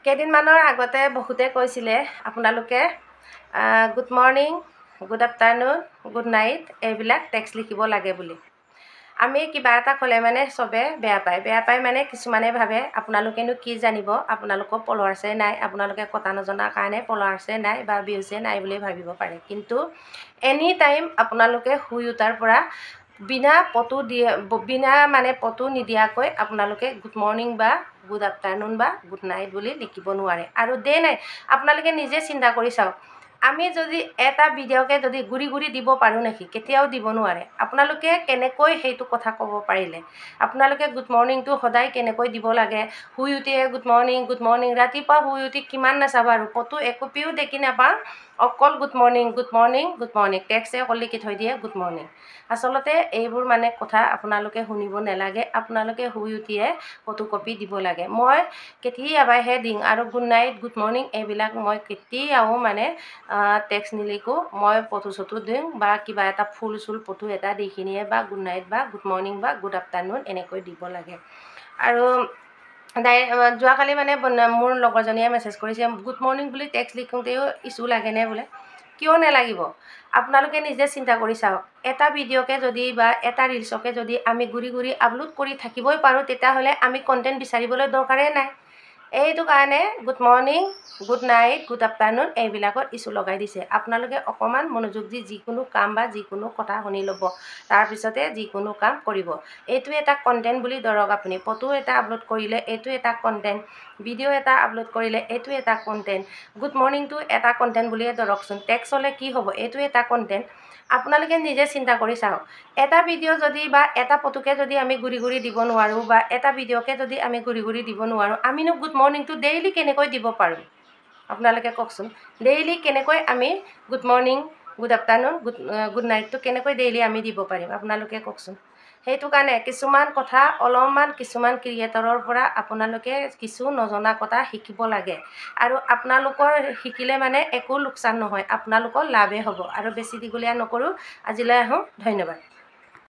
কেইদিনমানৰ আগতে বহুতে কৈছিলে আপোনালোকে good morning, good afternoon, good night এইবিলাক টেক্সট লিখিব লাগে বুলি। আমি কিবা এটা ক'লে মানে চবে বেয়া পায় মানে কিছুমানে ভাবে আপোনালোকেনো কি জানিব, আপোনালোকৰ ফলোৱাৰ্ছে নাই, আপোনালোকে কথা নজনাৰ কাৰণে ফলোৱাৰ্ছে নাই বা ভিউছে নাই বুলি ভাবিব পাৰে। কিন্তু এনি টাইম আপোনালোকে শুই উঠাৰ পৰা বিনা পটু নিদিয়াকৈ আপোনালোকে গুড মৰ্ণিং বা গুড আফটাৰনুন বা গুড নাইট বুলি লিখিব নোৱাৰে। আৰু ডে নাইট আপোনালোকে নিজে চিন্তা কৰি চাওক, আমি যদি এটা ভিডিঅ'কে যদি ঘূৰি দিব পাৰোঁ নেকি? কেতিয়াও দিব নোৱাৰে। আপোনালোকে কেনেকৈ সেইটো কথা ক'ব পাৰিলে? আপোনালোকে গুড মৰ্ণিংটো সদায় কেনেকৈ দিব লাগে? শুই উঠিয়ে গুড মৰ্ণিং, ৰাতিপুৱা শুই উঠি কিমান নাচাবা আৰু ফটো একপিও দেখি নাপাওঁ, অকল গুড মৰ্ণিং টেক্সটে অকল লিখি থৈ দিয়ে গুড মৰ্ণিং। আচলতে এইবোৰ মানে কথা আপোনালোকে শুনিব নালাগে, আপোনালোকে শুই উঠিয়ে ফটোকপি দিব লাগে। মই কেতিয়াবাহে দিওঁ আৰু গুড নাইট, গুড মৰ্ণিং এইবিলাক মই কেতিয়াও মানে টেক্সট নিলিখোঁ। মই ফটো দিওঁ বা কিবা এটা ফুল ফটো এটা দি কিনিয়ে বা গুড নাইট বা গুড মৰ্ণিং বা গুড আফটাৰনুন এনেকৈ দিব লাগে। আৰু যোৱাকালি মানে মোৰ লগৰজনীয়ে মেছেজ কৰিছে, গুড মৰ্ণিং বুলি টেক্সট লিখোঁতেও ইছ্যু লাগেনে বোলে। কিয় নালাগিব? আপোনালোকে নিজে চিন্তা কৰি চাওক, এটা ভিডিঅ'কে যদি বা এটা ৰিলচকে যদি আমি ঘূৰি আপলোড কৰি থাকিবই পাৰোঁ, তেতিয়াহ'লে আমি কণ্টেণ্ট বিচাৰিবলৈ দৰকাৰেই নাই। এইটো কাৰণে good morning, good night, good afternoon এইবিলাকত ইছ্যু লগাই দিছে। আপোনালোকে অকণমান মনোযোগ দি যিকোনো কাম বা যিকোনো কথা শুনি ল'ব, তাৰপিছতে যিকোনো কাম কৰিব। এইটো এটা কণ্টেণ্ট বুলি ধৰক, আপুনি ফটো এটা আপলোড কৰিলে এইটো এটা কণ্টেণ্ট, ভিডিঅ' এটা আপলোড কৰিলে এইটো এটা কণ্টেণ্ট, গুড মৰ্ণিংটো এটা কণ্টেণ্ট বুলিয়ে ধৰকচোন। টেক্সট হ'লে কি হ'ব? এইটো এটা কণ্টেণ্ট। আপোনালোকে নিজে চিন্তা কৰি চাওক, এটা ভিডিঅ' যদি বা এটা ফটোকে যদি আমি ঘূৰি দিব নোৱাৰোঁ বা এটা ভিডিঅ'কে যদি আমি ঘূৰি দিব নোৱাৰোঁ, আমিনো গুড মৰ্ণিংটো ডেইলি কেনেকৈ দিব পাৰোঁ? আপোনালোকে কওকচোন। ডেইলি কেনেকৈ আমি good morning, good afternoon, good নাইটটো কেনেকৈ ডেইলি আমি দিব পাৰিম? আপোনালোকে কওকচোন। সেইটো কাৰণে কিছুমান কথা অলপমান কিছুমান ক্ৰিয়েটৰৰ পৰা আপোনালোকে কিছু নজনা কথা শিকিব লাগে। আৰু আপোনালোকৰ শিকিলে মানে একো লোকচান নহয়, আপোনালোকৰ লাভেই হ'ব। আৰু বেছি দীঘলীয়া নকৰোঁ, আজিলৈ আহোঁ। ধন্যবাদ।